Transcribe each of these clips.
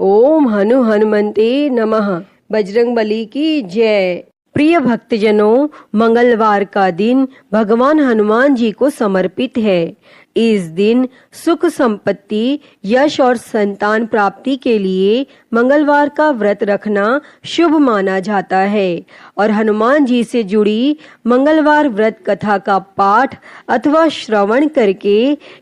ओम हनुमन्ते नमः। बजरंगबली की जय। प्रिय भक्तजनों, मंगलवार का दिन भगवान हनुमान जी को समर्पित है। इस दिन सुख, संपत्ति, यश और संतान प्राप्ति के लिए मंगलवार का व्रत रखना शुभ माना जाता है और हनुमान जी से जुड़ी मंगलवार व्रत कथा का पाठ अथवा श्रवण करके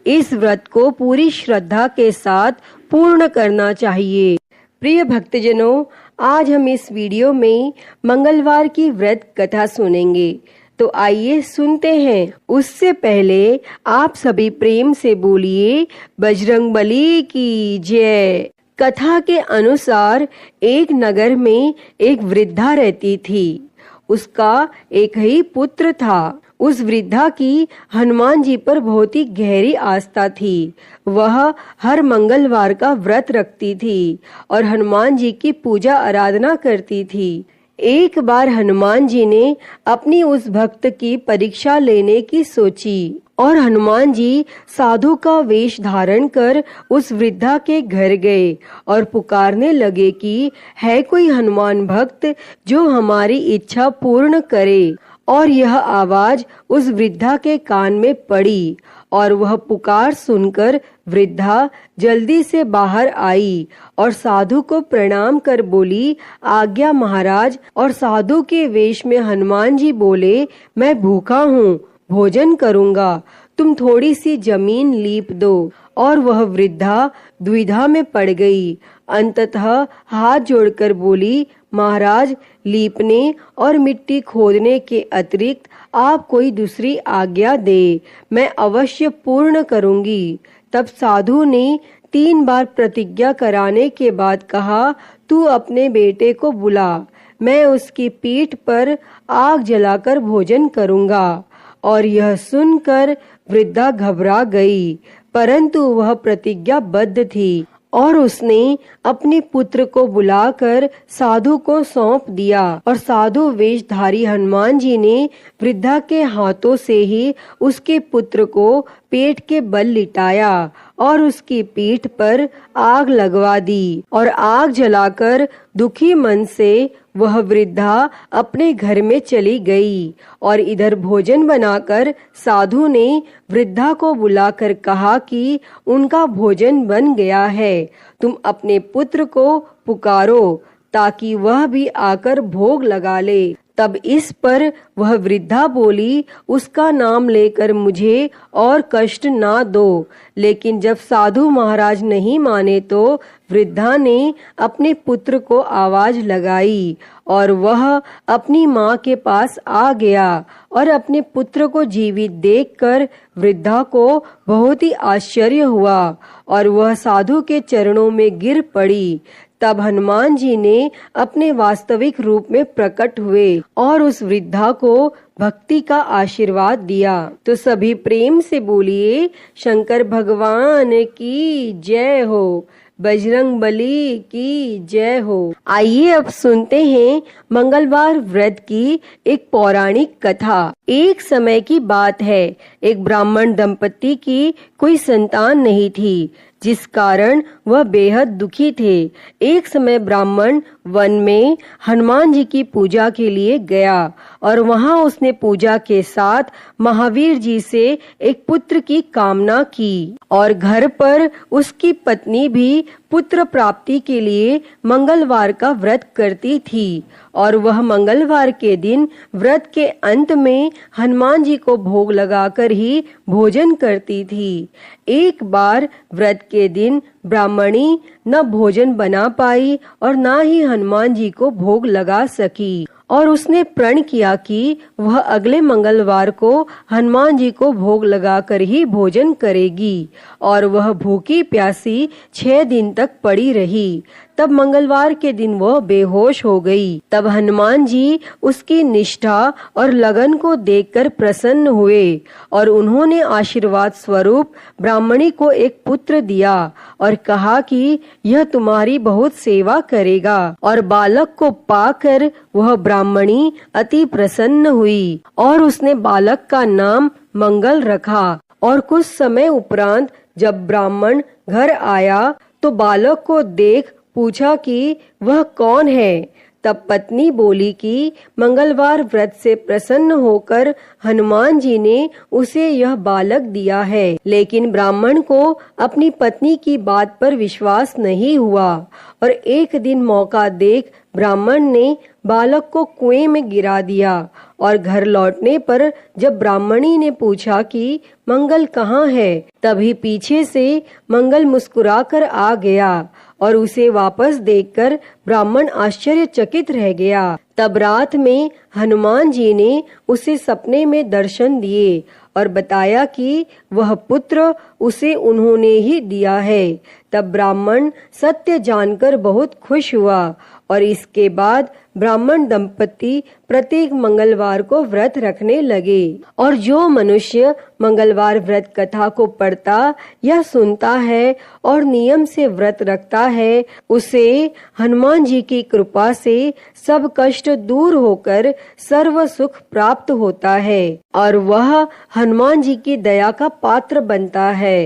इस व्रत को पूरी श्रद्धा के साथ पूर्ण करना चाहिए। प्रिय भक्तजनों, आज हम इस वीडियो में मंगलवार की व्रत कथा सुनेंगे, तो आइए सुनते हैं। उससे पहले आप सभी प्रेम से बोलिए बजरंगबली की जय। कथा के अनुसार एक नगर में एक वृद्धा रहती थी। उसका एक ही पुत्र था। उस वृद्धा की हनुमान जी पर बहुत ही गहरी आस्था थी। वह हर मंगलवार का व्रत रखती थी और हनुमान जी की पूजा आराधना करती थी। एक बार हनुमान जी ने अपनी उस भक्त की परीक्षा लेने की सोची और हनुमान जी साधु का वेश धारण कर उस वृद्धा के घर गए और पुकारने लगे कि है कोई हनुमान भक्त जो हमारी इच्छा पूर्ण करे। और यह आवाज उस वृद्धा के कान में पड़ी और वह पुकार सुनकर वृद्धा जल्दी से बाहर आई और साधु को प्रणाम कर बोली, आज्ञा महाराज। और साधु के वेश में हनुमान जी बोले, मैं भूखा हूँ, भोजन करूँगा, तुम थोड़ी सी जमीन लीप दो। और वह वृद्धा दुविधा में पड़ गई। अंततः हाथ जोड़कर बोली, महाराज, लीपने और मिट्टी खोदने के अतिरिक्त आप कोई दूसरी आज्ञा दे, मैं अवश्य पूर्ण करूंगी। तब साधु ने 3 बार प्रतिज्ञा कराने के बाद कहा, तू अपने बेटे को बुला, मैं उसकी पीठ पर आग जलाकर भोजन करूंगा। और यह सुनकर वृद्धा घबरा गई, परंतु वह प्रतिज्ञाबद्ध थी और उसने अपने पुत्र को बुलाकर साधु को सौंप दिया। और साधु वेशधारी हनुमान जी ने वृद्धा के हाथों से ही उसके पुत्र को पेट के बल लिटाया और उसकी पीठ पर आग लगवा दी और आग जलाकर दुखी मन से वह वृद्धा अपने घर में चली गई। और इधर भोजन बनाकर साधु ने वृद्धा को बुलाकर कहा कि उनका भोजन बन गया है, तुम अपने पुत्र को पुकारो ताकि वह भी आकर भोग लगा ले। तब इस पर वह वृद्धा बोली, उसका नाम लेकर मुझे और कष्ट ना दो। लेकिन जब साधु महाराज नहीं माने तो वृद्धा ने अपने पुत्र को आवाज लगाई और वह अपनी माँ के पास आ गया और अपने पुत्र को जीवित देखकर वृद्धा को बहुत ही आश्चर्य हुआ और वह साधु के चरणों में गिर पड़ी। तब हनुमान जी ने अपने वास्तविक रूप में प्रकट हुए और उस वृद्धा को भक्ति का आशीर्वाद दिया। तो सभी प्रेम से बोलिए शंकर भगवान की जय हो, बजरंगबली की जय हो। आइए अब सुनते हैं मंगलवार व्रत की एक पौराणिक कथा। एक समय की बात है, एक ब्राह्मण दंपति की कोई संतान नहीं थी, जिस कारण वह बेहद दुखी थे। एक समय ब्राह्मण वन में हनुमान जी की पूजा के लिए गया और वहां उसने पूजा के साथ महावीर जी से एक पुत्र की कामना की और घर पर उसकी पत्नी भी पुत्र प्राप्ति के लिए मंगलवार का व्रत करती थी और वह मंगलवार के दिन व्रत के अंत में हनुमान जी को भोग लगाकर ही भोजन करती थी। एक बार व्रत के दिन ब्राह्मणी न भोजन बना पाई और न ही हनुमान जी को भोग लगा सकी और उसने प्रण किया कि वह अगले मंगलवार को हनुमान जी को भोग लगाकर ही भोजन करेगी और वह भूखी प्यासी 6 दिन तक पड़ी रही। तब मंगलवार के दिन वह बेहोश हो गई। तब हनुमान जी उसकी निष्ठा और लगन को देखकर प्रसन्न हुए और उन्होंने आशीर्वाद स्वरूप ब्राह्मणी को एक पुत्र दिया और कहा कि यह तुम्हारी बहुत सेवा करेगा। और बालक को पाकर वह ब्राह्मणी अति प्रसन्न हुई और उसने बालक का नाम मंगल रखा। और कुछ समय उपरांत जब ब्राह्मण घर आया तो बालक को देख पूछा कि वह कौन है। तब पत्नी बोली कि मंगलवार व्रत से प्रसन्न होकर हनुमान जी ने उसे यह बालक दिया है। लेकिन ब्राह्मण को अपनी पत्नी की बात पर विश्वास नहीं हुआ और एक दिन मौका देख ब्राह्मण ने बालक को कुएं में गिरा दिया और घर लौटने पर जब ब्राह्मणी ने पूछा कि मंगल कहाँ है, तभी पीछे से मंगल मुस्कुराकर आ गया और उसे वापस देखकर ब्राह्मण आश्चर्यचकित रह गया। तब रात में हनुमान जी ने उसे सपने में दर्शन दिए और बताया कि वह पुत्र उसे उन्होंने ही दिया है। तब ब्राह्मण सत्य जानकर बहुत खुश हुआ और इसके बाद ब्राह्मण दंपति प्रत्येक मंगलवार को व्रत रखने लगे। और जो मनुष्य मंगलवार व्रत कथा को पढ़ता या सुनता है और नियम से व्रत रखता है, उसे हनुमान जी की कृपा से सब कष्ट दूर होकर सर्व सुख प्राप्त होता है और वह हनुमान जी की दया का पात्र बनता है।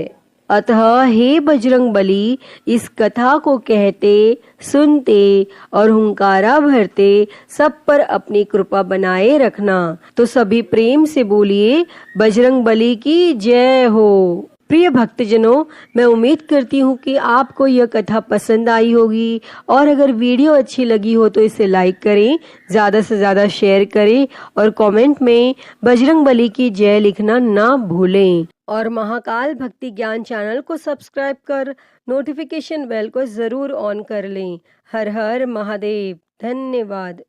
अतः हे बजरंग बली, इस कथा को कहते, सुनते और हुंकारा भरते सब पर अपनी कृपा बनाए रखना। तो सभी प्रेम से बोलिए बजरंग बली की जय हो। प्रिय भक्तजनों, मैं उम्मीद करती हूँ कि आपको यह कथा पसंद आई होगी और अगर वीडियो अच्छी लगी हो तो इसे लाइक करें, ज्यादा से ज्यादा शेयर करें और कमेंट में बजरंग बली की जय लिखना ना भूलें। और महाकाल भक्ति ज्ञान चैनल को सब्सक्राइब कर नोटिफिकेशन बेल को जरूर ऑन कर लें। हर हर महादेव। धन्यवाद।